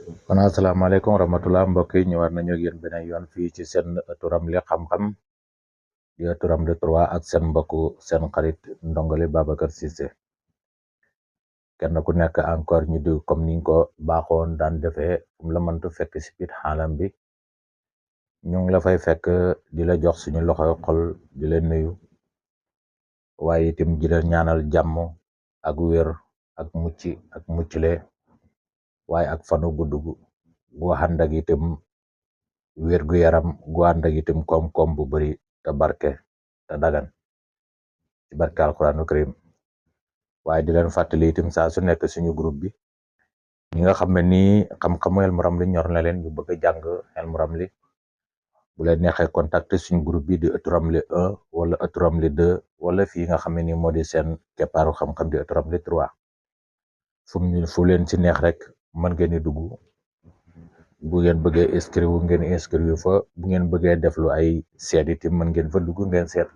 kon asalaamaaleykum wa rahmatulah mbokk yi ñëwaat nañu ak yéen beneen yoon fii ci seen ëttu Ramli xam-xam di ëttu Ramli 3 ak seen mbokku seen xarit ndongali Babacar Cissé kenn ku nekk encore ñu di comme niñ ko baaxoon daan defee fu la mëntu fekk si biir xaalam bi ñu ngi la fay fekk di la jox suñu loxoy xol di la nuyu waaye itam di la ñaanal jàmm ak wér ak muccle waaye ak fanu gudd gu ànd ak itam wér gu yaram gu ànd ak itam koom-koom bu bari te barke te dagan ci barke alquranu karim waaye di leen fàttali itam saa su nekk suñu groupe bi ñi nga xam ne nii xam-xamu Hilmu Ramli ñor na leen ñu bëgg a jàng Hilmu Ramli bu leen neexee contacter suñu groupe bi di ëttu Ramli 1 wala ëttu Ramli 2 wala fii nga xam ne nii moo di seen keppaaru xam-xam di ëttu Ramli 3 fu leen ci neex rek mën ngeen di dugg bu ngeen bëggee inscrire ngeen inscrire fa bu ngeen bëggee def lu ay seet itam mën ngeen fa dugg ngeen seet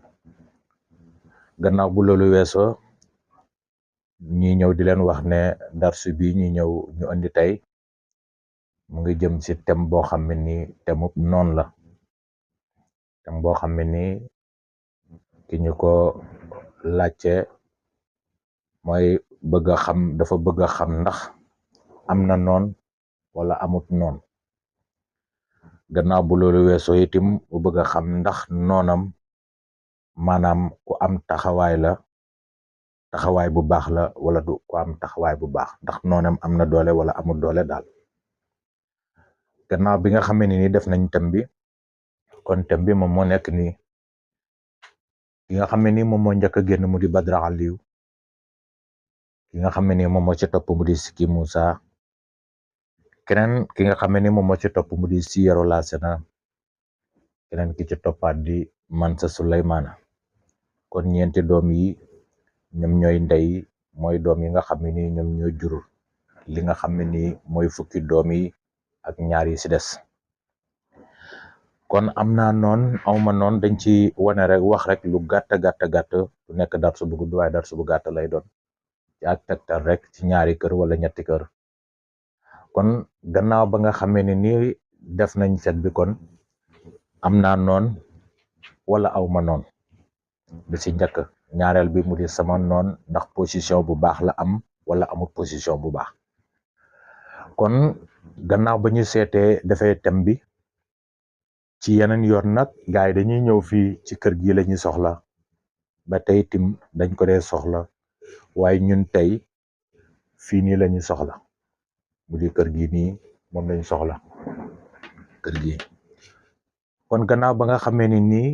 gannaaw bu loolu weesoo ñi ñëw di leen wax ne darsu bi ñu ñëw ñu andi tey mu ngi jëm ci thème boo xam ne ni thème noon la thème boo xam ne ni ki ñu ko laajte mooy dafa bëgg a xam ndax am na noon wala amut noon gannaaw bu loolu weesoo itam bu bëgg a xam ndax noonam maanaam ku am taxawaay bu baax la wala du ku am taxawaay bu baax ndax noonam am na doole wala amul doole daal gannaaw bi nga xamee ni def nañ thème bi kon thème bi moom moo nekk nii ki nga xam ne ni moom moo njëkk a génn mu di Badara Aliou ki nga xam ne ni moom moo ci topp mu di Siki Moussa keneen ki nga xam ne ni moom moo ci topp mu di Siyero Lasena keneen ki ci toppaat di Mansa Souleymana kon ñeenti doom yi ñoom ñooy ndey mooy doom yi nga xam ne ni ñoom ñoo jur li nga xam ne ni mooy fukki doom yi ak ñaar yi ci des kon am naa noon awma noon dañ ci wane rek wax rek lu gàtt du nekk darsu bu gudd waaye darsu bu gàtt lay doon ci ak tegtal rek ci ñaari kër wala ñetti kër kon gannaaw ba nga xamee ne ni def nañ seet bi kon am naa noon wala awma noon bi ci njëkk ñaareel bi mu di sama noon ndax position bu baax la am wala amul position bu baax kon gannaaw ba ñu seetee dafay thème bi ci yeneen yoon nag gars yi dañuy ñëw fii ci kër gi la ñuy soxla ba tey tim dañ ko dee soxla waaye ñun tey fii nii la ñuy soxla mu di kër gi nii moom lañ soxla kër gi kon gannaaw ba nga xamee ni nii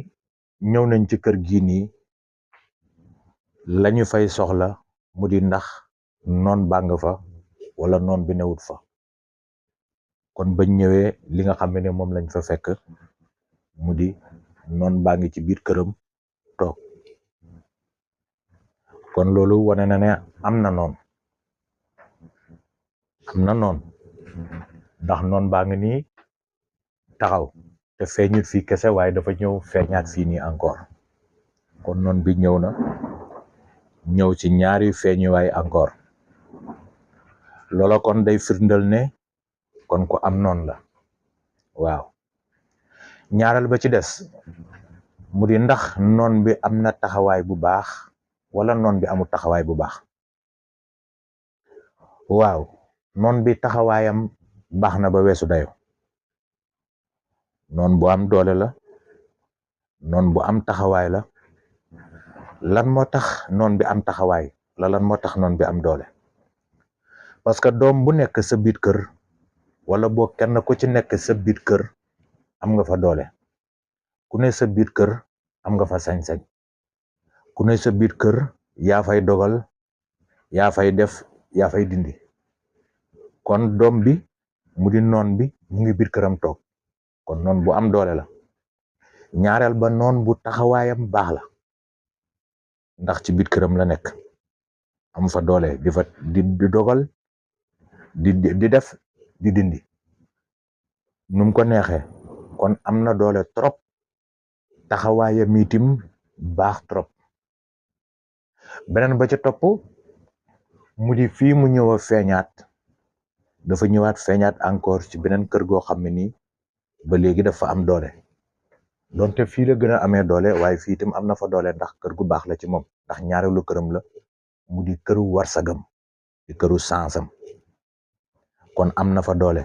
ñëw nañ ci kër gi nii lañu fay soxla mu di ndax noon baa nga fa wala noon bi newut fa kon bañ ñëwee li nga xam ne moom lañ fa fekk mu di noon baa ngi ci biir këram toog kon loolu wane na ne am na noon ndax noon baa ngi nii taxaw te feeñut fii kese waaye dafa ñëw feeñaat fii nii encore kon noon bi ñëw ci ñaari feeñuwaay encore loola kon day firndal ne kon ku am noon la waaw ñaareel ba ci des mu di ndax noon bi am na taxawaay bu baax wala noon bi amul taxawaay bu baax waaw noon bi taxawaayam baax na ba weesu dayo noon bu am doole la noon bu am taxawaay la lan moo tax noon bi am taxawaay la lan moo tax noon bi am doole parce que doom bu nekk sa biir kër wala boo kenn ku ci nekk sa biir kër am nga fa doole ku ne sa biir kër am nga fa sañ-sañ ku ne sa biir kër yaa fay dogal yaa fay def yaa fay dindi kon doom bi mu di noon bi mu ngi biir këram toog kon noon bu am doole la ñaareel ba noon bu taxawaayam baax la ndax ci biir këram la nekk am fa doole di dogal di def di dindi num ko neexee kon am na doole trop taxawaayam itim baax trop beneen ba ca topp mu di fii mu ñëw a feeñaat dafa ñëwaat feeñaat encore ci beneen kër goo xam ne nii ba léegi dafa am doole donte fii la gën a amee doole waaye fii itam am na fa doole ndax kër gu baax la ci moom ndax ñaareelu këram la mu di këru warsagam di këru sansam kon am na fa doole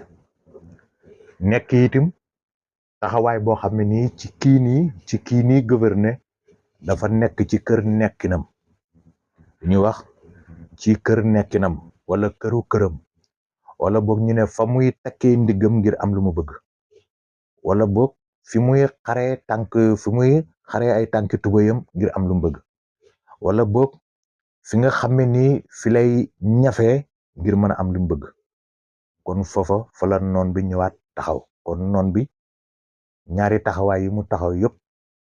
nekk itam taxawaay boo xam ne nii ci kii nii gouverner dafa nekk ci kër nekkinam ñu wax ci kër nekkinam wala këram wala boog ñu ne fa muy takkee ndiggam ngir am lu mu bëgg wala boog fi muy xaree ay tànki tubayam ngir am lu mu bëgg wala boog fi nga xam ne nii fi lay ñafee ngir mën a am lu mu bëgg kon foofa fa la noon bi ñëwaat taxaw kon noon bi ñaari taxawaay yi mu taxaw yëpp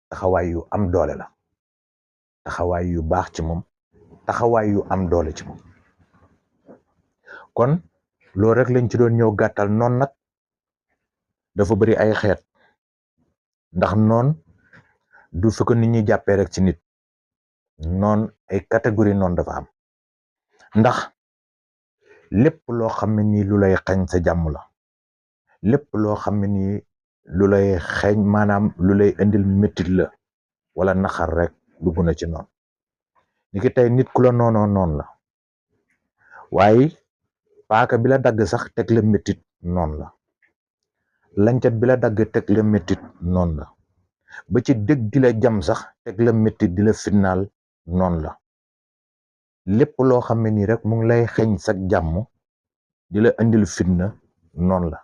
taxawaay yu am doole la taxawaay yu baax ci moom taxawaay yu am doole ci moom kon loolu rek lañ ci doon ñëw gàttal noon nag dafa bari ay xeet ndax noon du fi ko nit ñi jàppee rek ci nit noon ay catégorie noon dafa am ndax lépp loo xam ne nii lu lay xañ sa jàmm la lépp loo xam ne nii lu lay xeeñ maanaam lu lay indil métit la wala naxar rek dugg na ci noon ni ki tey nit ku la noonoo noon la waaye paaka bi la dagg sax teg la métit noon la lancet bi la dagg teg la métit noon la ba ci dëgg di la jam sax teg la métit di la finnaal noon la lépp loo xam ne nii rek mu ngi lay xeeñ sag jàmm di la indil fitna noon la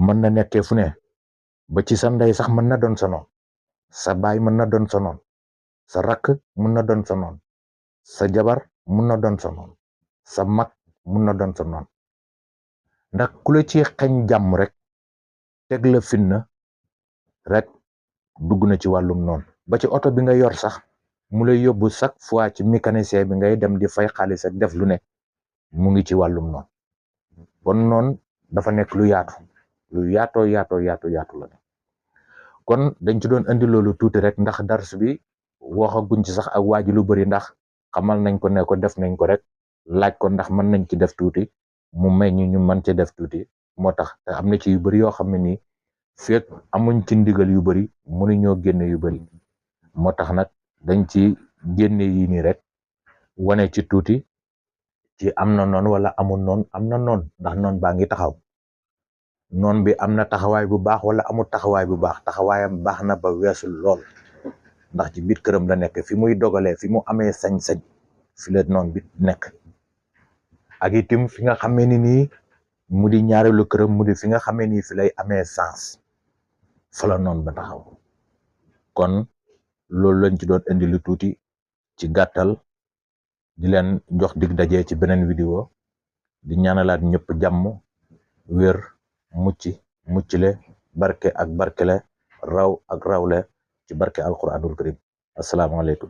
mën na nekkee fu ne ba ci sa ndey sax mën na doon sa noon sa baay mën na doon sa noon sa rakk mën na doon sa noon sa jabar mën na doon sa noon sa mag mën na doon sa noon ndax ku la ci xeeñ jàmm rek teg la fitna rek dugg na ci wàllum noon ba ci oto bi nga yor sax mu lay yóbbu chaque fois ci mécanicien bi ngay dem di fay xaalis ak def lu ne mu ngi ci wàllum noon kon noon dafa nekk lu yaatoo yaatu la kon dañ ci doon indi loolu tuuti rek ndax dars bi waxaguñ ci sax ak waaji lu bari ndax xamal nañ ko ne ko def nañ ko rek laaj ko ndax mën nañ ci def tuuti mu may ñu mën ci def tuuti moo tax te am na ci yu bari yoo xam ne nii fekk amuñ ci ndigal yu bari mënuñoo génne yu bari moo tax nag dañ ci génne yi nii rek wane ci tuuti ci am na noon wala amul noon am na noon ndax noon baa ngi taxaw noon bi am na taxawaay bu baax wala amul taxawaay bu baax taxawaayam baax na ba weesu lool ndax ci biir këram la nekk fi muy dogalee fi mu amee sañ-sañ fi la noon bi nekk ak itam fi nga xamee ni nii mu di ñaareelu këram mu di fi nga xamee nii fi lay amee sens fa la noon ba taxaw kon loolu lañ ci doon indi lu tuuti ci gàttal di leen jox dig daje ci beneen vidéo di ñaanalaat ñëpp jàmm wér muccile barke ak barkele raw ak rawle ci barke alquranul karim asalaamaaleykum